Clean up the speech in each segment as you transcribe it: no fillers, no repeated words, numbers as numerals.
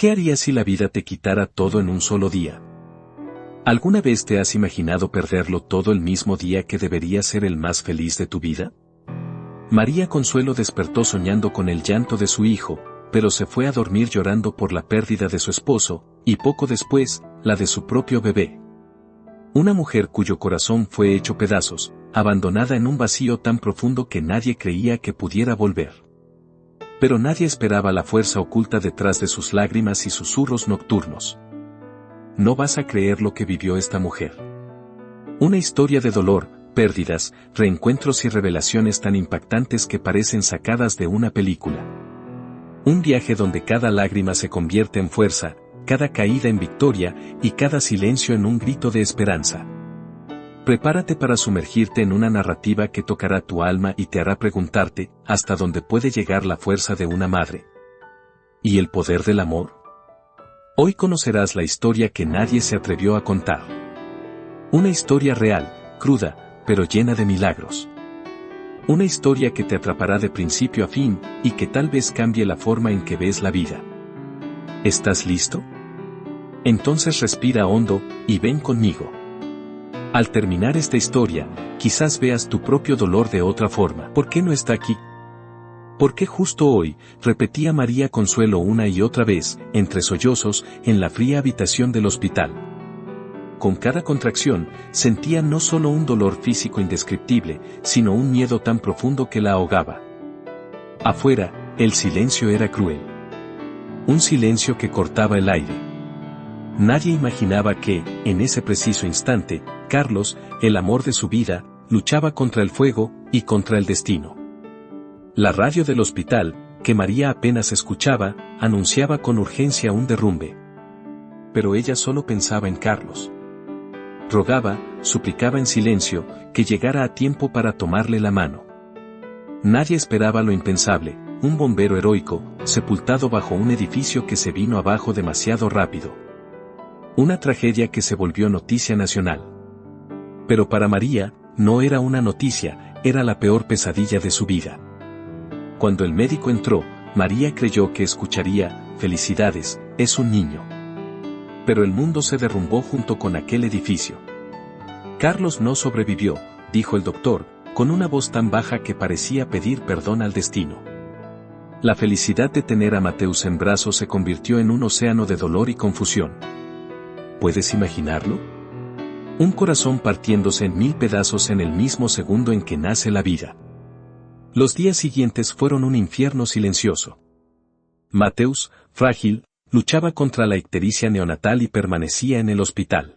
¿Qué harías si la vida te quitara todo en un solo día? ¿Alguna vez te has imaginado perderlo todo el mismo día que debería ser el más feliz de tu vida? María Consuelo despertó soñando con el llanto de su hijo, pero se fue a dormir llorando por la pérdida de su esposo, y poco después, la de su propio bebé. Una mujer cuyo corazón fue hecho pedazos, abandonada en un vacío tan profundo que nadie creía que pudiera volver. Pero nadie esperaba la fuerza oculta detrás de sus lágrimas y susurros nocturnos. No vas a creer lo que vivió esta mujer. Una historia de dolor, pérdidas, reencuentros y revelaciones tan impactantes que parecen sacadas de una película. Un viaje donde cada lágrima se convierte en fuerza, cada caída en victoria y cada silencio en un grito de esperanza. Prepárate para sumergirte en una narrativa que tocará tu alma y te hará preguntarte hasta dónde puede llegar la fuerza de una madre. ¿Y el poder del amor? Hoy conocerás la historia que nadie se atrevió a contar. Una historia real, cruda, pero llena de milagros. Una historia que te atrapará de principio a fin y que tal vez cambie la forma en que ves la vida. ¿Estás listo? Entonces respira hondo y ven conmigo. Al terminar esta historia, quizás veas tu propio dolor de otra forma. ¿Por qué no está aquí? ¿Por qué justo hoy? Repetía María Consuelo una y otra vez, entre sollozos, en la fría habitación del hospital. Con cada contracción, sentía no solo un dolor físico indescriptible, sino un miedo tan profundo que la ahogaba. Afuera, el silencio era cruel. Un silencio que cortaba el aire. Nadie imaginaba que, en ese preciso instante, Carlos, el amor de su vida, luchaba contra el fuego y contra el destino. La radio del hospital, que María apenas escuchaba, anunciaba con urgencia un derrumbe. Pero ella solo pensaba en Carlos. Rogaba, suplicaba en silencio, que llegara a tiempo para tomarle la mano. Nadie esperaba lo impensable, un bombero heroico, sepultado bajo un edificio que se vino abajo demasiado rápido. Una tragedia que se volvió noticia nacional. Pero para María, no era una noticia, era la peor pesadilla de su vida. Cuando el médico entró, María creyó que escucharía, «Felicidades, es un niño». Pero el mundo se derrumbó junto con aquel edificio. «Carlos no sobrevivió», dijo el doctor, con una voz tan baja que parecía pedir perdón al destino. La felicidad de tener a Mateus en brazos se convirtió en un océano de dolor y confusión. ¿Puedes imaginarlo? Un corazón partiéndose en 1000 pedazos en el mismo segundo en que nace la vida. Los días siguientes fueron un infierno silencioso. Mateus, frágil, luchaba contra la ictericia neonatal y permanecía en el hospital.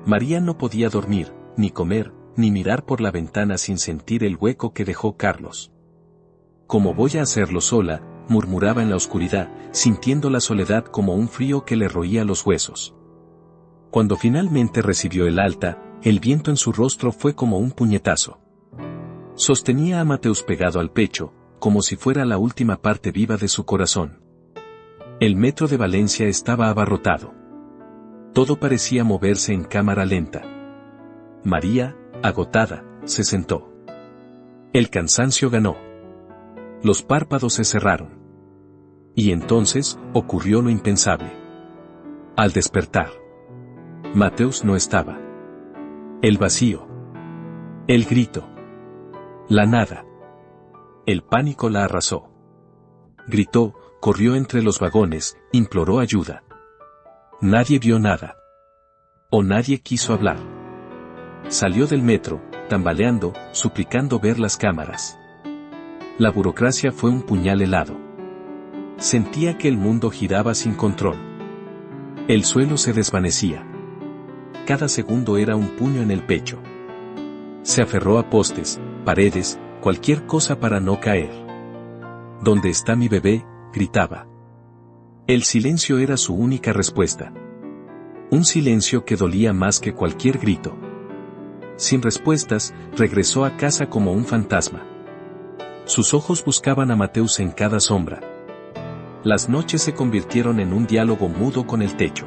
María no podía dormir, ni comer, ni mirar por la ventana sin sentir el hueco que dejó Carlos. «¿Cómo voy a hacerlo sola?», murmuraba en la oscuridad, sintiendo la soledad como un frío que le roía los huesos. Cuando finalmente recibió el alta, el viento en su rostro fue como un puñetazo. Sostenía a Mateus pegado al pecho, como si fuera la última parte viva de su corazón. El metro de Valencia estaba abarrotado. Todo parecía moverse en cámara lenta. María, agotada, se sentó. El cansancio ganó. Los párpados se cerraron. Y entonces, ocurrió lo impensable. Al despertar, Mateus no estaba. El vacío. El grito. La nada. El pánico la arrasó. Gritó, corrió entre los vagones, imploró ayuda. Nadie vio nada. O nadie quiso hablar. Salió del metro, tambaleando, suplicando ver las cámaras. La burocracia fue un puñal helado. Sentía que el mundo giraba sin control. El suelo se desvanecía. Cada segundo era un puño en el pecho. Se aferró a postes, paredes, cualquier cosa para no caer. «¿Dónde está mi bebé?», gritaba. El silencio era su única respuesta. Un silencio que dolía más que cualquier grito. Sin respuestas, regresó a casa como un fantasma. Sus ojos buscaban a Mateus en cada sombra. Las noches se convirtieron en un diálogo mudo con el techo.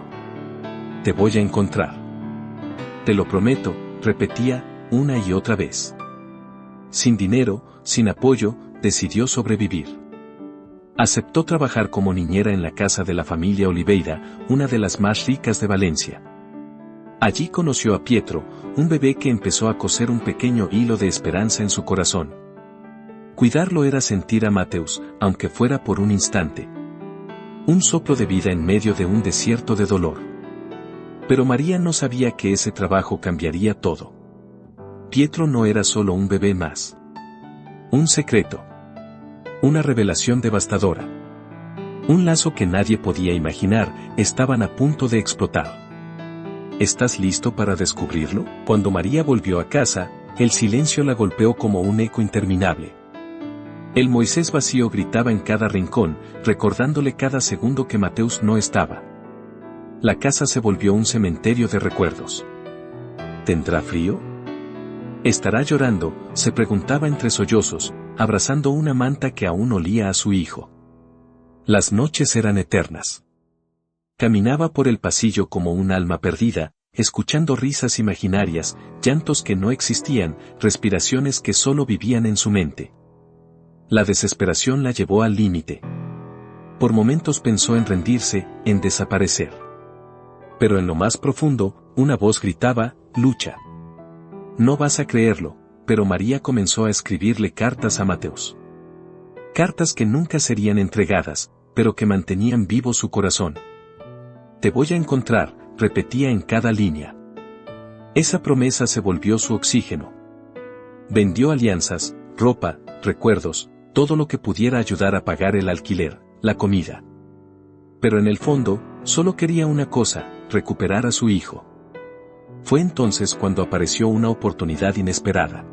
«Te voy a encontrar. Te lo prometo», repetía, una y otra vez. Sin dinero, sin apoyo, decidió sobrevivir. Aceptó trabajar como niñera en la casa de la familia Oliveira, una de las más ricas de Valencia. Allí conoció a Pietro, un bebé que empezó a coser un pequeño hilo de esperanza en su corazón. Cuidarlo era sentir a Mateus, aunque fuera por un instante. Un soplo de vida en medio de un desierto de dolor. Pero María no sabía que ese trabajo cambiaría todo. Pietro no era solo un bebé más. Un secreto. Una revelación devastadora. Un lazo que nadie podía imaginar, estaban a punto de explotar. ¿Estás listo para descubrirlo? Cuando María volvió a casa, el silencio la golpeó como un eco interminable. El Moisés vacío gritaba en cada rincón, recordándole cada segundo que Mateus no estaba. La casa se volvió un cementerio de recuerdos. ¿Tendrá frío? ¿Estará llorando?, se preguntaba entre sollozos, abrazando una manta que aún olía a su hijo. Las noches eran eternas. Caminaba por el pasillo como un alma perdida, escuchando risas imaginarias, llantos que no existían, respiraciones que solo vivían en su mente. La desesperación la llevó al límite. Por momentos pensó en rendirse, en desaparecer. Pero en lo más profundo, una voz gritaba, «Lucha». No vas a creerlo, pero María comenzó a escribirle cartas a Mateus. Cartas que nunca serían entregadas, pero que mantenían vivo su corazón. «Te voy a encontrar», repetía en cada línea. Esa promesa se volvió su oxígeno. Vendió alianzas, ropa, recuerdos, todo lo que pudiera ayudar a pagar el alquiler, la comida. Pero en el fondo, solo quería una cosa, recuperar a su hijo. Fue entonces cuando apareció una oportunidad inesperada.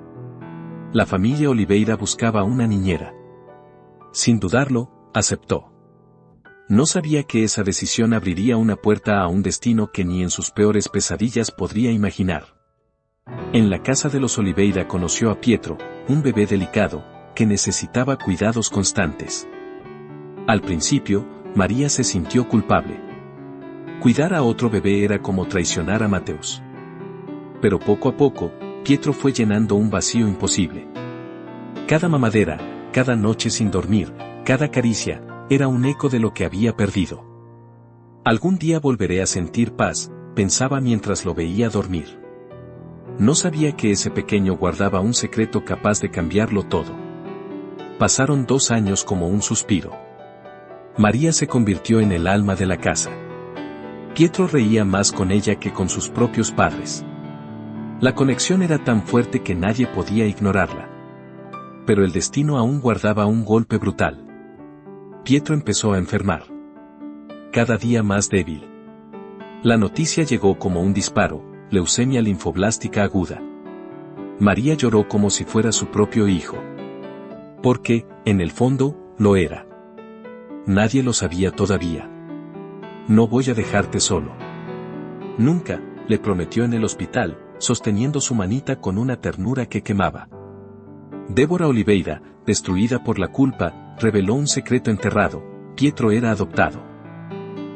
La familia Oliveira buscaba una niñera. Sin dudarlo, aceptó. No sabía que esa decisión abriría una puerta a un destino que ni en sus peores pesadillas podría imaginar. En la casa de los Oliveira conoció a Pietro, un bebé delicado, que necesitaba cuidados constantes. Al principio, María se sintió culpable. Cuidar a otro bebé era como traicionar a Mateus. Pero poco a poco, Pietro fue llenando un vacío imposible. Cada mamadera, cada noche sin dormir, cada caricia, era un eco de lo que había perdido. Algún día volveré a sentir paz, pensaba mientras lo veía dormir. No sabía que ese pequeño guardaba un secreto capaz de cambiarlo todo. Pasaron 2 años como un suspiro. María se convirtió en el alma de la casa. Pietro reía más con ella que con sus propios padres. La conexión era tan fuerte que nadie podía ignorarla. Pero el destino aún guardaba un golpe brutal. Pietro empezó a enfermar. Cada día más débil. La noticia llegó como un disparo, leucemia linfoblástica aguda. María lloró como si fuera su propio hijo. Porque, en el fondo, lo era. Nadie lo sabía todavía. No voy a dejarte solo. Nunca, le prometió en el hospital, sosteniendo su manita con una ternura que quemaba. Débora Oliveira, destruida por la culpa, reveló un secreto enterrado: Pietro era adoptado.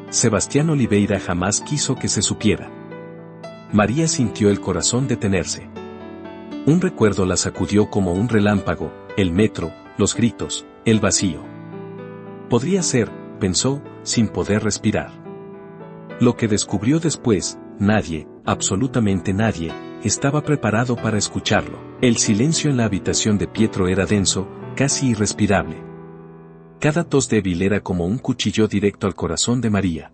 Sebastián Oliveira jamás quiso que se supiera. María sintió el corazón detenerse. Un recuerdo la sacudió como un relámpago: el metro, los gritos, el vacío. Podría ser, pensó, sin poder respirar. Lo que descubrió después, nadie, absolutamente nadie, estaba preparado para escucharlo. El silencio en la habitación de Pietro era denso, casi irrespirable. Cada tos débil era como un cuchillo directo al corazón de María.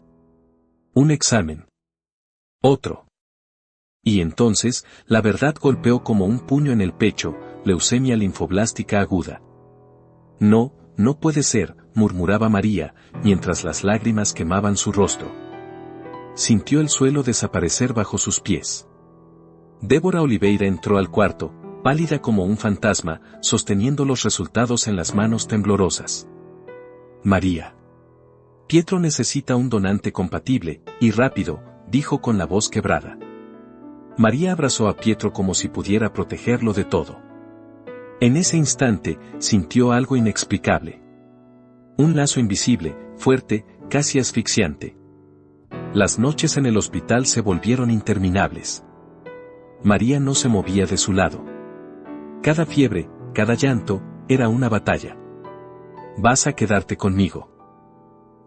Un examen. Otro. Y entonces, la verdad golpeó como un puño en el pecho: leucemia linfoblástica aguda. No, no puede ser, murmuraba María, mientras las lágrimas quemaban su rostro. Sintió el suelo desaparecer bajo sus pies. Débora Oliveira entró al cuarto, pálida como un fantasma, sosteniendo los resultados en las manos temblorosas. María. Pietro necesita un donante compatible, y rápido, dijo con la voz quebrada. María abrazó a Pietro como si pudiera protegerlo de todo. En ese instante, sintió algo inexplicable. Un lazo invisible, fuerte, casi asfixiante. Las noches en el hospital se volvieron interminables. María no se movía de su lado. Cada fiebre, cada llanto, era una batalla. Vas a quedarte conmigo.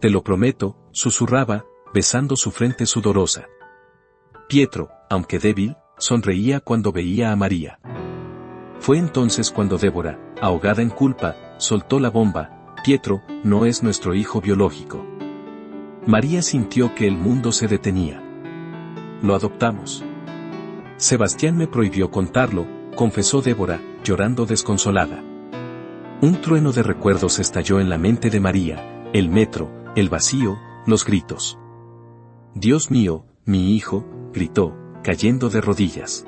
Te lo prometo, susurraba, besando su frente sudorosa. Pietro, aunque débil, sonreía cuando veía a María. Fue entonces cuando Débora, ahogada en culpa, soltó la bomba: Pietro no es nuestro hijo biológico. María sintió que el mundo se detenía. Lo adoptamos. Sebastián me prohibió contarlo, confesó Débora, llorando desconsolada. Un trueno de recuerdos estalló en la mente de María: el metro, el vacío, los gritos. Dios mío, mi hijo, gritó, cayendo de rodillas.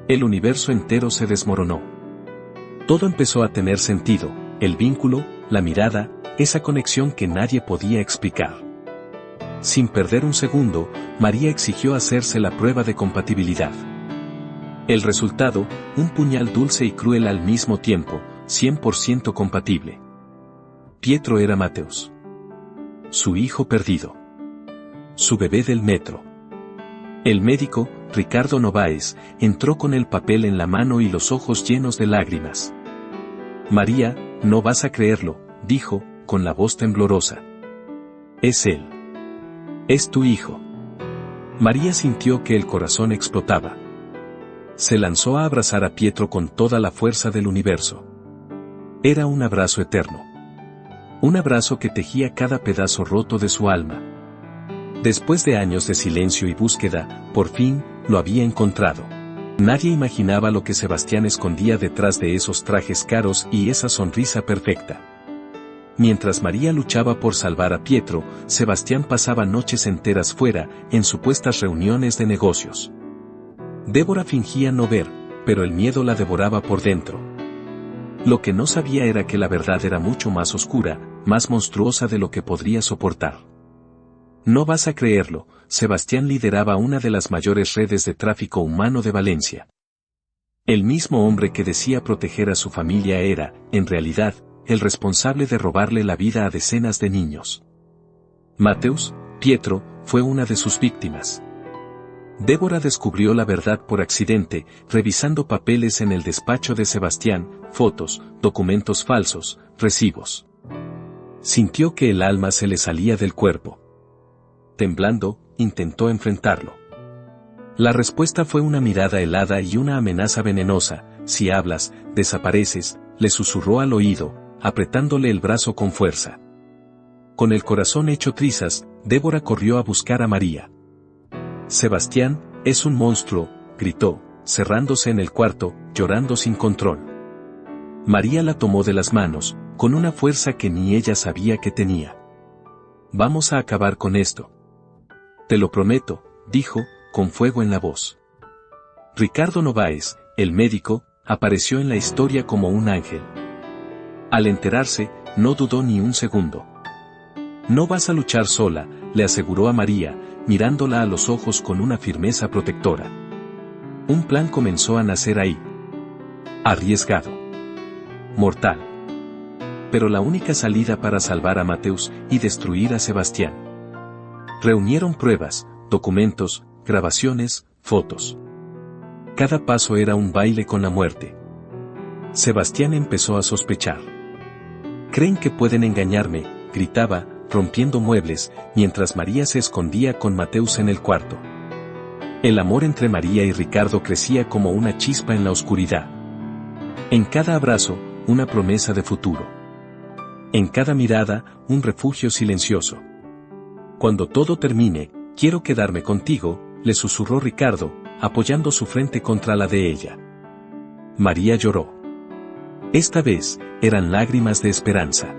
El universo entero se desmoronó. Todo empezó a tener sentido: el vínculo, la mirada, esa conexión que nadie podía explicar. Sin perder un segundo, María exigió hacerse la prueba de compatibilidad. El resultado: un puñal dulce y cruel al mismo tiempo, 100% compatible. Pietro era Mateus. Su hijo perdido. Su bebé del metro. El médico, Ricardo Novaes, entró con el papel en la mano y los ojos llenos de lágrimas. María, no vas a creerlo, dijo, con la voz temblorosa. Es él. Es tu hijo. María sintió que el corazón explotaba. Se lanzó a abrazar a Pietro con toda la fuerza del universo. Era un abrazo eterno. Un abrazo que tejía cada pedazo roto de su alma. Después de años de silencio y búsqueda, por fin, lo había encontrado. Nadie imaginaba lo que Sebastián escondía detrás de esos trajes caros y esa sonrisa perfecta. Mientras María luchaba por salvar a Pietro, Sebastián pasaba noches enteras fuera, en supuestas reuniones de negocios. Débora fingía no ver, pero el miedo la devoraba por dentro. Lo que no sabía era que la verdad era mucho más oscura, más monstruosa de lo que podría soportar. No vas a creerlo, Sebastián lideraba una de las mayores redes de tráfico humano de Valencia. El mismo hombre que decía proteger a su familia era, en realidad, el responsable de robarle la vida a decenas de niños. Mateus, Pietro, fue una de sus víctimas. Débora descubrió la verdad por accidente, revisando papeles en el despacho de Sebastián, fotos, documentos falsos, recibos. Sintió que el alma se le salía del cuerpo. Temblando, intentó enfrentarlo. La respuesta fue una mirada helada y una amenaza venenosa: si hablas, desapareces, le susurró al oído, apretándole el brazo con fuerza. Con el corazón hecho trizas, Débora corrió a buscar a María. Sebastián, es un monstruo, gritó, cerrándose en el cuarto, llorando sin control. María la tomó de las manos, con una fuerza que ni ella sabía que tenía. Vamos a acabar con esto. Te lo prometo, dijo, con fuego en la voz. Ricardo Novaes, el médico, apareció en la historia como un ángel. Al enterarse, no dudó ni un segundo. No vas a luchar sola, le aseguró a María, mirándola a los ojos con una firmeza protectora. Un plan comenzó a nacer ahí. Arriesgado. Mortal. Pero la única salida para salvar a Mateus y destruir a Sebastián. Reunieron pruebas, documentos, grabaciones, fotos. Cada paso era un baile con la muerte. Sebastián empezó a sospechar. «Creen que pueden engañarme», gritaba, rompiendo muebles, mientras María se escondía con Mateus en el cuarto. El amor entre María y Ricardo crecía como una chispa en la oscuridad. En cada abrazo, una promesa de futuro. En cada mirada, un refugio silencioso. Cuando todo termine, quiero quedarme contigo, le susurró Ricardo, apoyando su frente contra la de ella. María lloró. Esta vez, eran lágrimas de esperanza.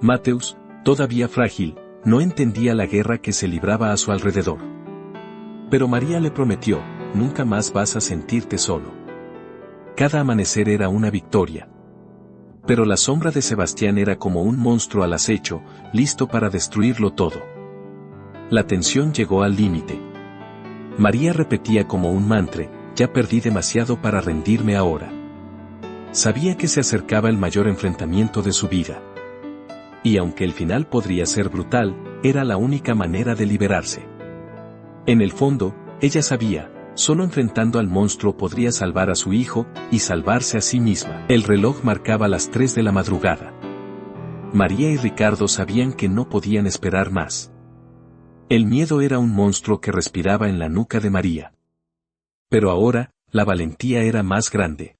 Mateus, todavía frágil, no entendía la guerra que se libraba a su alrededor. Pero María le prometió: nunca más vas a sentirte solo. Cada amanecer era una victoria. Pero la sombra de Sebastián era como un monstruo al acecho, listo para destruirlo todo. La tensión llegó al límite. María repetía como un mantra: ya perdí demasiado para rendirme ahora. Sabía que se acercaba el mayor enfrentamiento de su vida. Y aunque el final podría ser brutal, era la única manera de liberarse. En el fondo, ella sabía, solo enfrentando al monstruo podría salvar a su hijo, y salvarse a sí misma. El reloj marcaba las 3 de la madrugada. María y Ricardo sabían que no podían esperar más. El miedo era un monstruo que respiraba en la nuca de María. Pero ahora, la valentía era más grande.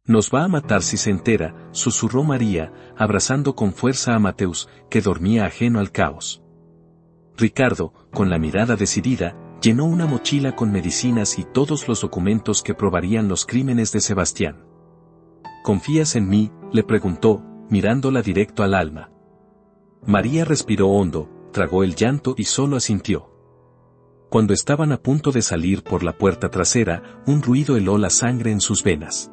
«Nos va a matar si se entera», susurró María, abrazando con fuerza a Mateus, que dormía ajeno al caos. Ricardo, con la mirada decidida, llenó una mochila con medicinas y todos los documentos que probarían los crímenes de Sebastián. «¿Confías en mí?», le preguntó, mirándola directo al alma. María respiró hondo, tragó el llanto y solo asintió. Cuando estaban a punto de salir por la puerta trasera, un ruido heló la sangre en sus venas.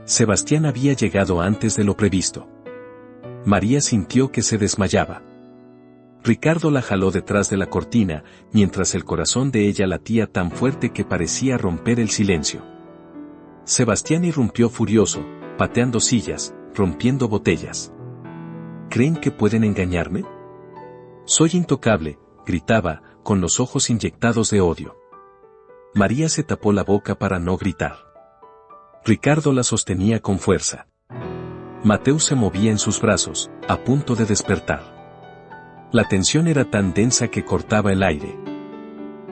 Sebastián había llegado antes de lo previsto. María sintió que se desmayaba. Ricardo la jaló detrás de la cortina, mientras el corazón de ella latía tan fuerte que parecía romper el silencio. Sebastián irrumpió furioso, pateando sillas, rompiendo botellas. ¿Creen que pueden engañarme? Soy intocable, gritaba, con los ojos inyectados de odio. María se tapó la boca para no gritar. Ricardo la sostenía con fuerza. Mateus se movía en sus brazos, a punto de despertar. La tensión era tan densa que cortaba el aire.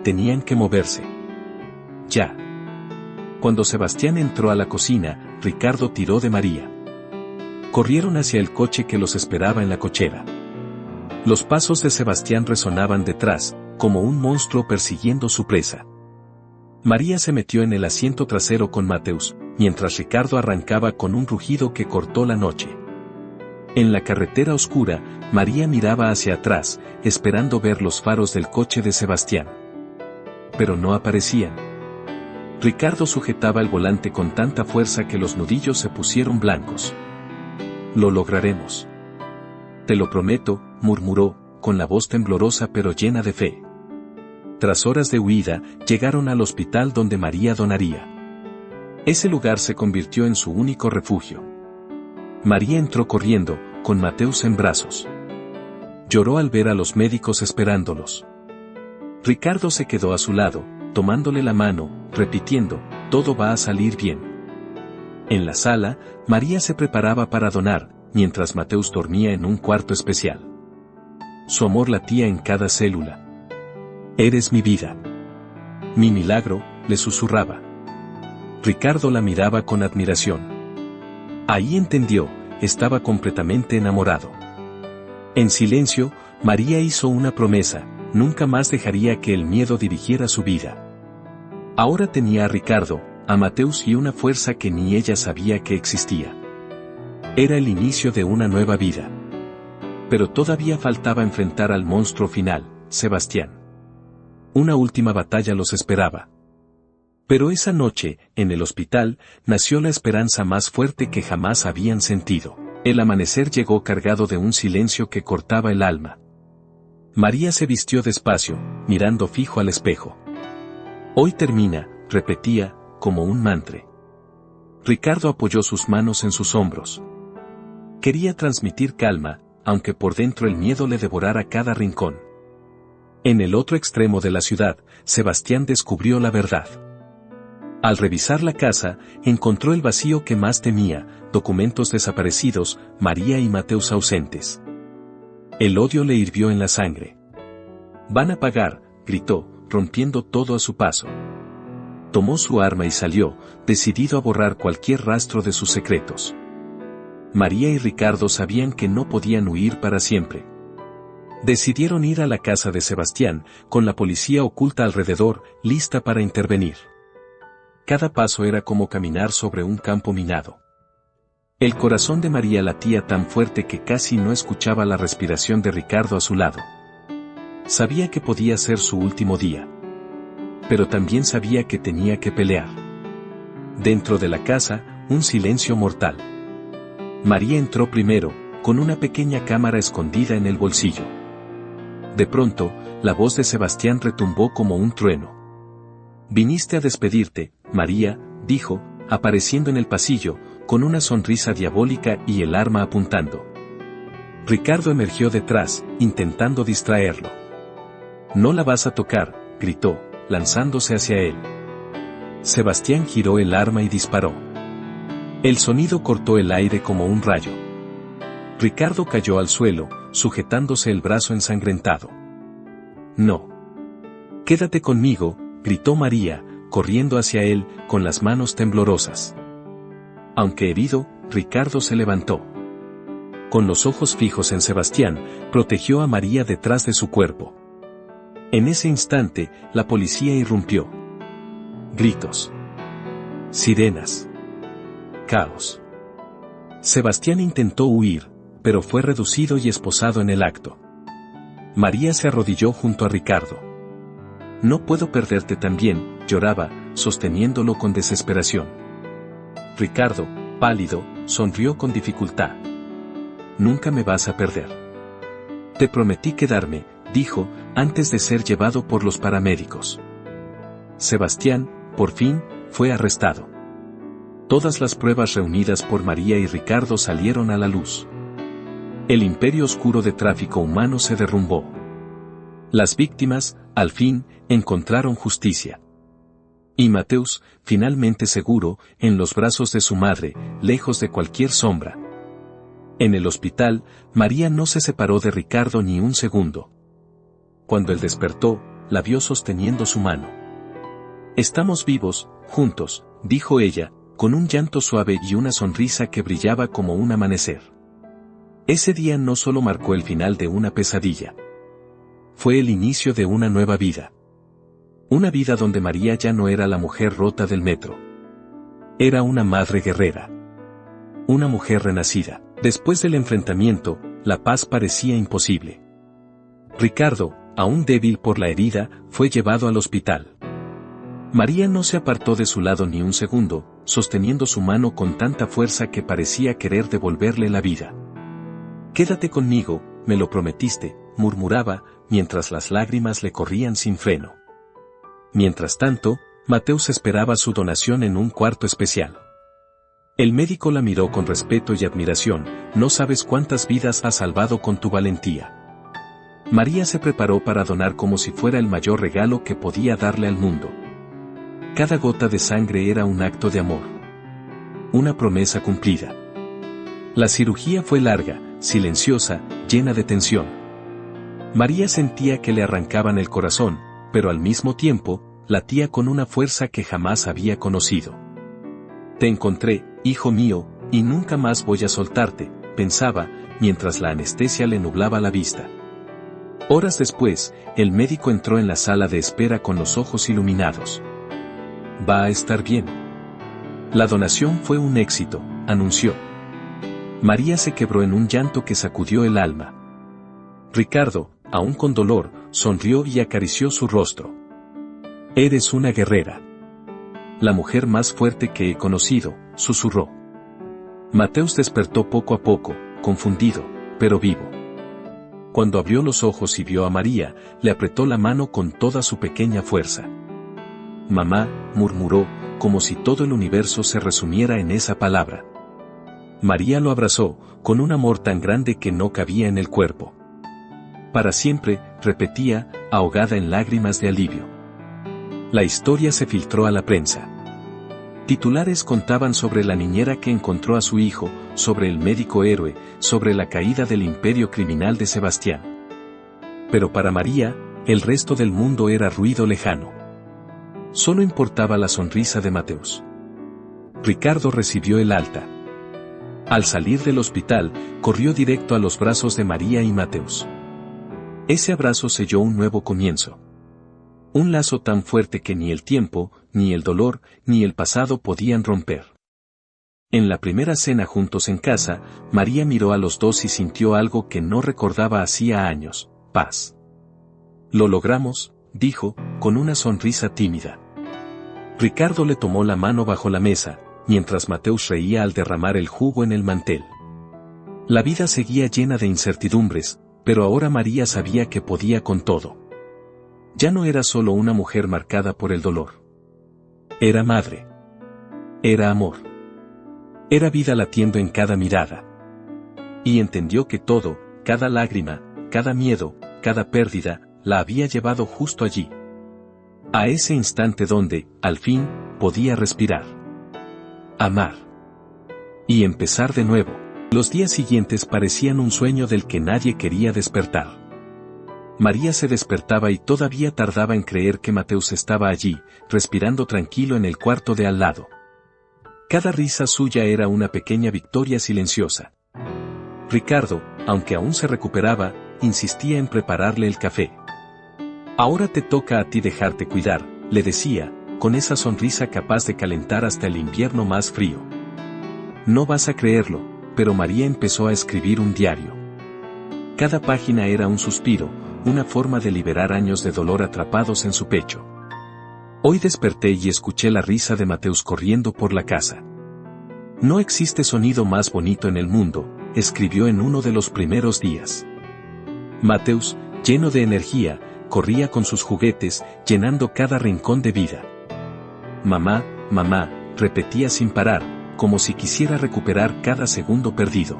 Tenían que moverse. Ya. Cuando Sebastián entró a la cocina, Ricardo tiró de María. Corrieron hacia el coche que los esperaba en la cochera. Los pasos de Sebastián resonaban detrás, como un monstruo persiguiendo su presa. María se metió en el asiento trasero con Mateus, mientras Ricardo arrancaba con un rugido que cortó la noche. En la carretera oscura, María miraba hacia atrás, esperando ver los faros del coche de Sebastián. Pero no aparecían. Ricardo sujetaba el volante con tanta fuerza que los nudillos se pusieron blancos. «Lo lograremos. Te lo prometo», murmuró, con la voz temblorosa pero llena de fe. Tras horas de huida, llegaron al hospital donde María donaría. Ese lugar se convirtió en su único refugio. María entró corriendo, con Mateus en brazos. Lloró al ver a los médicos esperándolos. Ricardo se quedó a su lado, tomándole la mano, repitiendo, «Todo va a salir bien». En la sala, María se preparaba para donar, mientras Mateus dormía en un cuarto especial. Su amor latía en cada célula. «Eres mi vida. Mi milagro», le susurraba. Ricardo la miraba con admiración. Ahí entendió, estaba completamente enamorado. En silencio, María hizo una promesa, nunca más dejaría que el miedo dirigiera su vida. Ahora tenía a Ricardo, a Mateus y una fuerza que ni ella sabía que existía. Era el inicio de una nueva vida. Pero todavía faltaba enfrentar al monstruo final, Sebastián. Una última batalla los esperaba. Pero esa noche, en el hospital, nació la esperanza más fuerte que jamás habían sentido. El amanecer llegó cargado de un silencio que cortaba el alma. María se vistió despacio, mirando fijo al espejo. «Hoy termina», repetía, como un mantra. Ricardo apoyó sus manos en sus hombros. Quería transmitir calma, aunque por dentro el miedo le devorara cada rincón. En el otro extremo de la ciudad, Sebastián descubrió la verdad. Al revisar la casa, encontró el vacío que más temía, documentos desaparecidos, María y Mateus ausentes. El odio le hirvió en la sangre. «Van a pagar», gritó, rompiendo todo a su paso. Tomó su arma y salió, decidido a borrar cualquier rastro de sus secretos. María y Ricardo sabían que no podían huir para siempre. Decidieron ir a la casa de Sebastián, con la policía oculta alrededor, lista para intervenir. Cada paso era como caminar sobre un campo minado. El corazón de María latía tan fuerte que casi no escuchaba la respiración de Ricardo a su lado. Sabía que podía ser su último día. Pero también sabía que tenía que pelear. Dentro de la casa, un silencio mortal. María entró primero, con una pequeña cámara escondida en el bolsillo. De pronto, la voz de Sebastián retumbó como un trueno. «Viniste a despedirte, María», dijo, apareciendo en el pasillo, con una sonrisa diabólica y el arma apuntando. Ricardo emergió detrás, intentando distraerlo. «No la vas a tocar», gritó, lanzándose hacia él. Sebastián giró el arma y disparó. El sonido cortó el aire como un rayo. Ricardo cayó al suelo, sujetándose el brazo ensangrentado. No. Quédate conmigo, gritó María, corriendo hacia él, con las manos temblorosas. Aunque herido, Ricardo se levantó. Con los ojos fijos en Sebastián, protegió a María detrás de su cuerpo. En ese instante, la policía irrumpió. Gritos. Sirenas. Caos. Sebastián intentó huir, pero fue reducido y esposado en el acto. María se arrodilló junto a Ricardo. No puedo perderte también, lloraba, sosteniéndolo con desesperación. Ricardo, pálido, sonrió con dificultad. Nunca me vas a perder. Te prometí quedarme, dijo, antes de ser llevado por los paramédicos. Sebastián, por fin, fue arrestado. Todas las pruebas reunidas por María y Ricardo salieron a la luz. El imperio oscuro de tráfico humano se derrumbó. Las víctimas, al fin, encontraron justicia. Y Mateus, finalmente seguro, en los brazos de su madre, lejos de cualquier sombra. En el hospital, María no se separó de Ricardo ni un segundo. Cuando él despertó, la vio sosteniendo su mano. Estamos vivos, juntos, dijo ella, con un llanto suave y una sonrisa que brillaba como un amanecer. Ese día no solo marcó el final de una pesadilla. Fue el inicio de una nueva vida. Una vida donde María ya no era la mujer rota del metro. Era una madre guerrera. Una mujer renacida. Después del enfrentamiento, la paz parecía imposible. Ricardo, aún débil por la herida, fue llevado al hospital. María no se apartó de su lado ni un segundo, sosteniendo su mano con tanta fuerza que parecía querer devolverle la vida. Quédate conmigo, me lo prometiste, murmuraba, mientras las lágrimas le corrían sin freno. Mientras tanto, Mateus esperaba su donación en un cuarto especial. El médico la miró con respeto y admiración. No sabes cuántas vidas has salvado con tu valentía. María se preparó para donar como si fuera el mayor regalo que podía darle al mundo. Cada gota de sangre era un acto de amor. Una promesa cumplida. La cirugía fue larga, silenciosa, llena de tensión. María sentía que le arrancaban el corazón, pero al mismo tiempo, latía con una fuerza que jamás había conocido. Te encontré, hijo mío, y nunca más voy a soltarte, pensaba, mientras la anestesia le nublaba la vista. Horas después, el médico entró en la sala de espera con los ojos iluminados. Va a estar bien. La donación fue un éxito, anunció. María se quebró en un llanto que sacudió el alma. Ricardo, aún con dolor, sonrió y acarició su rostro. Eres una guerrera. La mujer más fuerte que he conocido, susurró. Mateus despertó poco a poco, confundido, pero vivo. Cuando abrió los ojos y vio a María, le apretó la mano con toda su pequeña fuerza. Mamá, murmuró, como si todo el universo se resumiera en esa palabra. María lo abrazó, con un amor tan grande que no cabía en el cuerpo. Para siempre, repetía, ahogada en lágrimas de alivio. La historia se filtró a la prensa. Titulares contaban sobre la niñera que encontró a su hijo, sobre el médico héroe, sobre la caída del imperio criminal de Sebastián. Pero para María, el resto del mundo era ruido lejano. Solo importaba la sonrisa de Mateus. Ricardo recibió el alta. Al salir del hospital, corrió directo a los brazos de María y Mateus. Ese abrazo selló un nuevo comienzo. Un lazo tan fuerte que ni el tiempo, ni el dolor, ni el pasado podían romper. En la primera cena juntos en casa, María miró a los dos y sintió algo que no recordaba hacía años: paz. Lo logramos, dijo, con una sonrisa tímida. Ricardo le tomó la mano bajo la mesa, mientras Mateus reía al derramar el jugo en el mantel. La vida seguía llena de incertidumbres, pero ahora María sabía que podía con todo. Ya no era solo una mujer marcada por el dolor. Era madre. Era amor. Era vida latiendo en cada mirada. Y entendió que todo, cada lágrima, cada miedo, cada pérdida, la había llevado justo allí. A ese instante donde, al fin, podía respirar. Amar. Y empezar de nuevo. Los días siguientes parecían un sueño del que nadie quería despertar. María se despertaba y todavía tardaba en creer que Mateus estaba allí, respirando tranquilo en el cuarto de al lado. Cada risa suya era una pequeña victoria silenciosa. Ricardo, aunque aún se recuperaba, insistía en prepararle el café. Ahora te toca a ti dejarte cuidar, le decía, con esa sonrisa capaz de calentar hasta el invierno más frío. No vas a creerlo, pero María empezó a escribir un diario. Cada página era un suspiro, una forma de liberar años de dolor atrapados en su pecho. Hoy desperté y escuché la risa de Mateus corriendo por la casa. No existe sonido más bonito en el mundo, escribió en uno de los primeros días. Mateus, lleno de energía, corría con sus juguetes, llenando cada rincón de vida. Mamá, mamá, repetía sin parar, como si quisiera recuperar cada segundo perdido.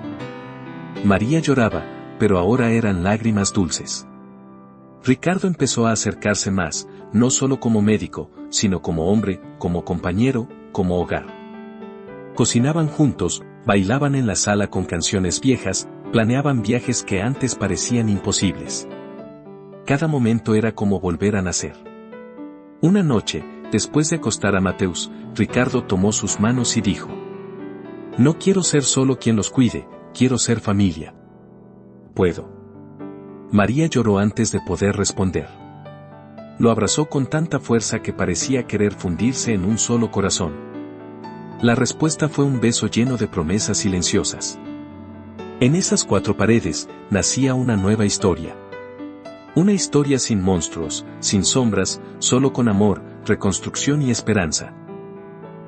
María lloraba, pero ahora eran lágrimas dulces. Ricardo empezó a acercarse más, no solo como médico, sino como hombre, como compañero, como hogar. Cocinaban juntos, bailaban en la sala con canciones viejas, planeaban viajes que antes parecían imposibles. Cada momento era como volver a nacer. Una noche, después de acostar a Mateus, Ricardo tomó sus manos y dijo: «No quiero ser solo quien los cuide, quiero ser familia». «Puedo». María lloró antes de poder responder. Lo abrazó con tanta fuerza que parecía querer fundirse en un solo corazón. La respuesta fue un beso lleno de promesas silenciosas. En esas 4 paredes, nacía una nueva historia. Una historia sin monstruos, sin sombras, solo con amor, reconstrucción y esperanza.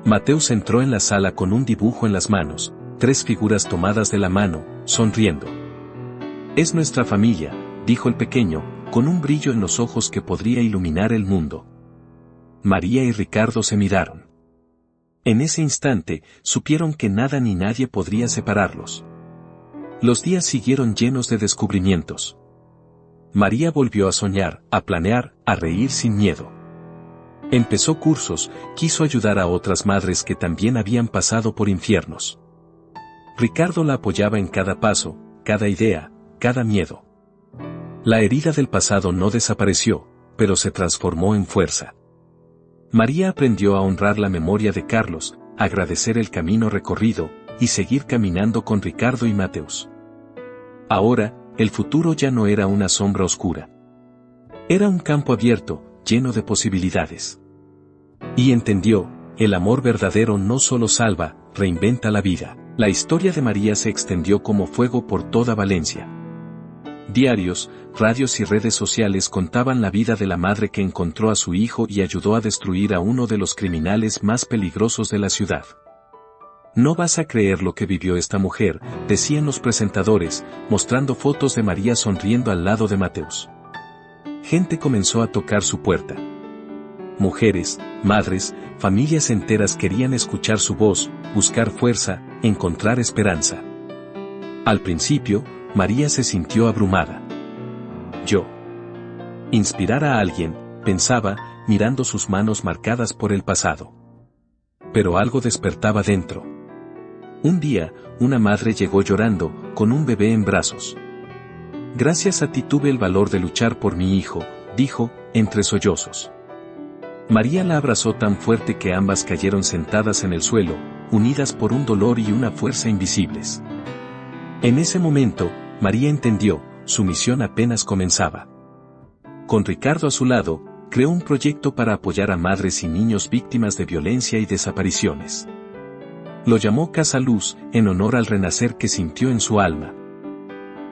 Mateus entró en la sala con un dibujo en las manos, 3 figuras tomadas de la mano, sonriendo. «Es nuestra familia», dijo el pequeño, con un brillo en los ojos que podría iluminar el mundo. María y Ricardo se miraron. En ese instante, supieron que nada ni nadie podría separarlos. Los días siguieron llenos de descubrimientos. María volvió a soñar, a planear, a reír sin miedo. Empezó cursos, quiso ayudar a otras madres que también habían pasado por infiernos. Ricardo la apoyaba en cada paso, cada idea, cada miedo. La herida del pasado no desapareció, pero se transformó en fuerza. María aprendió a honrar la memoria de Carlos, agradecer el camino recorrido, y seguir caminando con Ricardo y Mateus. Ahora, el futuro ya no era una sombra oscura. Era un campo abierto, lleno de posibilidades. Y entendió, el amor verdadero no solo salva, reinventa la vida. La historia de María se extendió como fuego por toda Valencia. Diarios, radios y redes sociales contaban la vida de la madre que encontró a su hijo y ayudó a destruir a uno de los criminales más peligrosos de la ciudad. «No vas a creer lo que vivió esta mujer», decían los presentadores, mostrando fotos de María sonriendo al lado de Mateus. Gente comenzó a tocar su puerta. Mujeres, madres, familias enteras querían escuchar su voz, buscar fuerza, encontrar esperanza. Al principio, María se sintió abrumada. «Yo. Inspirar a alguien», pensaba, mirando sus manos marcadas por el pasado. Pero algo despertaba dentro. Un día, una madre llegó llorando, con un bebé en brazos. «Gracias a ti tuve el valor de luchar por mi hijo», dijo, entre sollozos. María la abrazó tan fuerte que ambas cayeron sentadas en el suelo, unidas por un dolor y una fuerza invisibles. En ese momento, María entendió, su misión apenas comenzaba. Con Ricardo a su lado, creó un proyecto para apoyar a madres y niños víctimas de violencia y desapariciones. Lo llamó Casa Luz, en honor al renacer que sintió en su alma.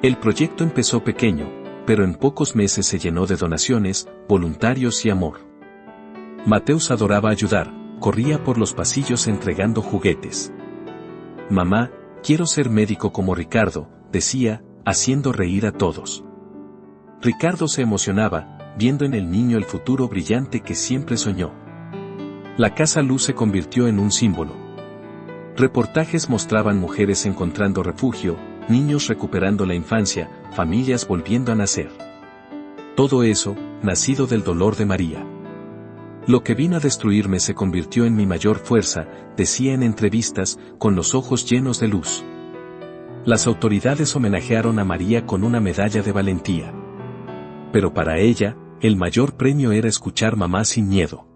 El proyecto empezó pequeño, pero en pocos meses se llenó de donaciones, voluntarios y amor. Mateus adoraba ayudar, corría por los pasillos entregando juguetes. «Mamá, quiero ser médico como Ricardo», decía, haciendo reír a todos. Ricardo se emocionaba, viendo en el niño el futuro brillante que siempre soñó. La Casa Luz se convirtió en un símbolo. Reportajes mostraban mujeres encontrando refugio, niños recuperando la infancia, familias volviendo a nacer. Todo eso, nacido del dolor de María. «Lo que vino a destruirme se convirtió en mi mayor fuerza», decía en entrevistas, con los ojos llenos de luz. Las autoridades homenajearon a María con una medalla de valentía. Pero para ella, el mayor premio era escuchar mamá sin miedo.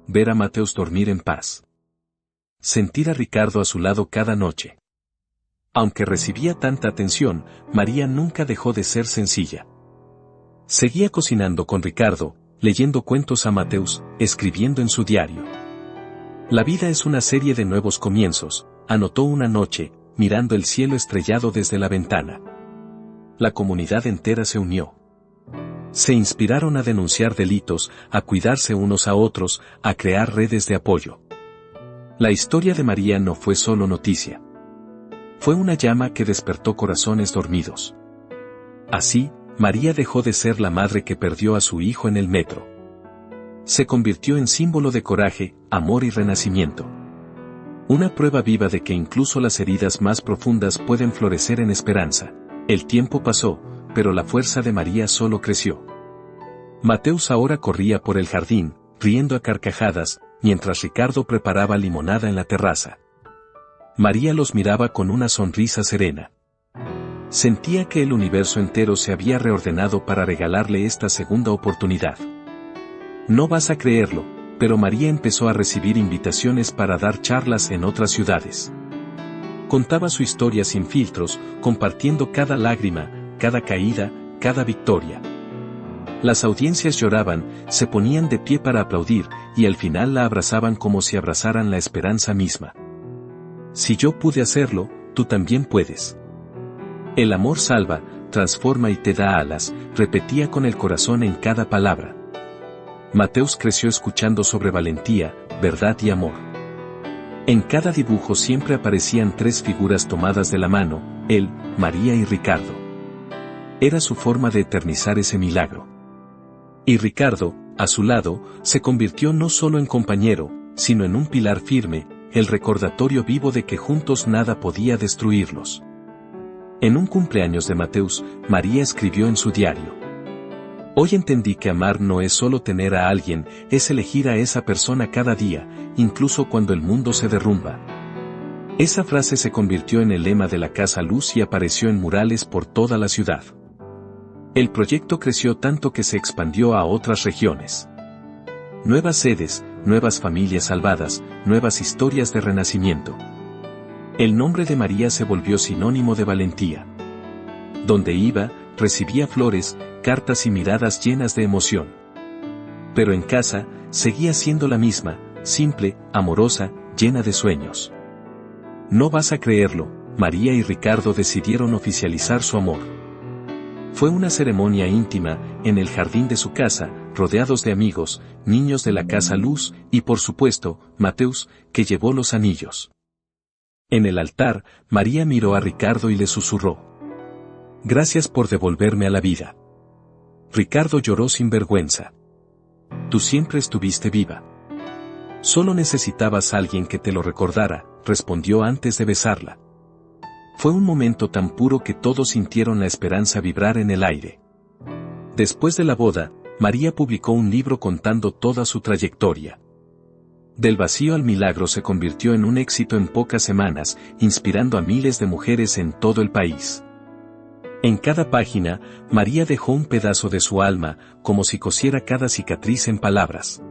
Ver a Mateus dormir en paz. Sentir a Ricardo a su lado cada noche. Aunque recibía tanta atención, María nunca dejó de ser sencilla. Seguía cocinando con Ricardo, leyendo cuentos a Mateus, escribiendo en su diario. La vida es una serie de nuevos comienzos, anotó una noche, mirando el cielo estrellado desde la ventana. La comunidad entera se unió. Se inspiraron a denunciar delitos, a cuidarse unos a otros, a crear redes de apoyo. La historia de María no fue solo noticia. Fue una llama que despertó corazones dormidos. Así, María dejó de ser la madre que perdió a su hijo en el metro. Se convirtió en símbolo de coraje, amor y renacimiento. Una prueba viva de que incluso las heridas más profundas pueden florecer en esperanza. El tiempo pasó, pero la fuerza de María solo creció. Mateus ahora corría por el jardín, riendo a carcajadas, mientras Ricardo preparaba limonada en la terraza. María los miraba con una sonrisa serena. Sentía que el universo entero se había reordenado para regalarle esta segunda oportunidad. No vas a creerlo, pero María empezó a recibir invitaciones para dar charlas en otras ciudades. Contaba su historia sin filtros, compartiendo cada lágrima, cada caída, cada victoria. Las audiencias lloraban, se ponían de pie para aplaudir, y al final la abrazaban como si abrazaran la esperanza misma. Si yo pude hacerlo, tú también puedes. El amor salva, transforma y te da alas, repetía con el corazón en cada palabra. Mateus creció escuchando sobre valentía, verdad y amor. En cada dibujo siempre aparecían tres figuras tomadas de la mano, él, María y Ricardo. Era su forma de eternizar ese milagro. Y Ricardo, a su lado, se convirtió no solo en compañero, sino en un pilar firme, el recordatorio vivo de que juntos nada podía destruirlos. En un cumpleaños de Mateus, María escribió en su diario: hoy entendí que amar no es solo tener a alguien, es elegir a esa persona cada día, incluso cuando el mundo se derrumba. Esa frase se convirtió en el lema de la Casa Luz y apareció en murales por toda la ciudad. El proyecto creció tanto que se expandió a otras regiones. Nuevas sedes, nuevas familias salvadas, nuevas historias de renacimiento. El nombre de María se volvió sinónimo de valentía. Donde iba, recibía flores, cartas y miradas llenas de emoción. Pero en casa, seguía siendo la misma, simple, amorosa, llena de sueños. No vas a creerlo, María y Ricardo decidieron oficializar su amor. Fue una ceremonia íntima, en el jardín de su casa, rodeados de amigos, niños de la Casa Luz, y por supuesto, Mateus, que llevó los anillos. En el altar, María miró a Ricardo y le susurró: gracias por devolverme a la vida. Ricardo lloró sin vergüenza. Tú siempre estuviste viva. Solo necesitabas a alguien que te lo recordara, respondió antes de besarla. Fue un momento tan puro que todos sintieron la esperanza vibrar en el aire. Después de la boda, María publicó un libro contando toda su trayectoria. Del vacío al milagro se convirtió en un éxito en pocas semanas, inspirando a miles de mujeres en todo el país. En cada página, María dejó un pedazo de su alma, como si cosiera cada cicatriz en palabras.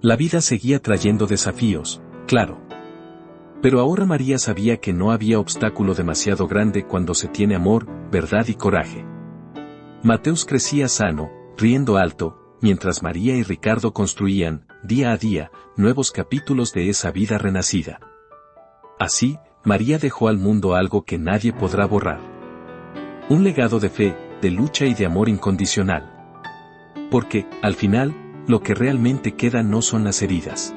La vida seguía trayendo desafíos, claro. Pero ahora María sabía que no había obstáculo demasiado grande cuando se tiene amor, verdad y coraje. Mateus crecía sano, riendo alto, mientras María y Ricardo construían, día a día, nuevos capítulos de esa vida renacida. Así, María dejó al mundo algo que nadie podrá borrar. Un legado de fe, de lucha y de amor incondicional. Porque, al final, lo que realmente queda no son las heridas,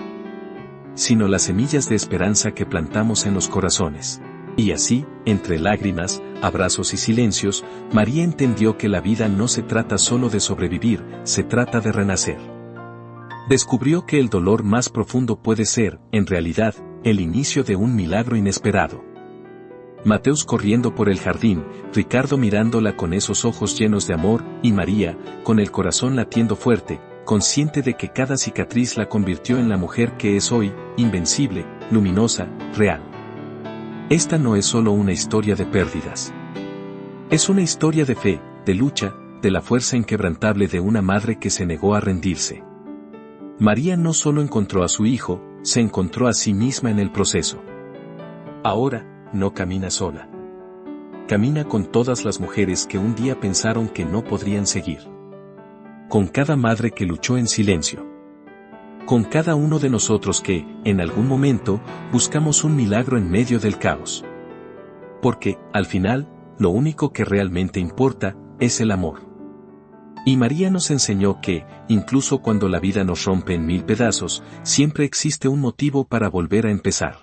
sino las semillas de esperanza que plantamos en los corazones. Y así, entre lágrimas, abrazos y silencios, María entendió que la vida no se trata solo de sobrevivir, se trata de renacer. Descubrió que el dolor más profundo puede ser, en realidad, el inicio de un milagro inesperado. Mateus corriendo por el jardín, Ricardo mirándola con esos ojos llenos de amor, y María, con el corazón latiendo fuerte, consciente de que cada cicatriz la convirtió en la mujer que es hoy, invencible, luminosa, real. Esta no es solo una historia de pérdidas. Es una historia de fe, de lucha, de la fuerza inquebrantable de una madre que se negó a rendirse. María no solo encontró a su hijo, se encontró a sí misma en el proceso. Ahora, no camina sola. Camina con todas las mujeres que un día pensaron que no podrían seguir. Con cada madre que luchó en silencio. Con cada uno de nosotros que, en algún momento, buscamos un milagro en medio del caos. Porque, al final, lo único que realmente importa, es el amor. Y María nos enseñó que, incluso cuando la vida nos rompe en 1000 pedazos, siempre existe un motivo para volver a empezar.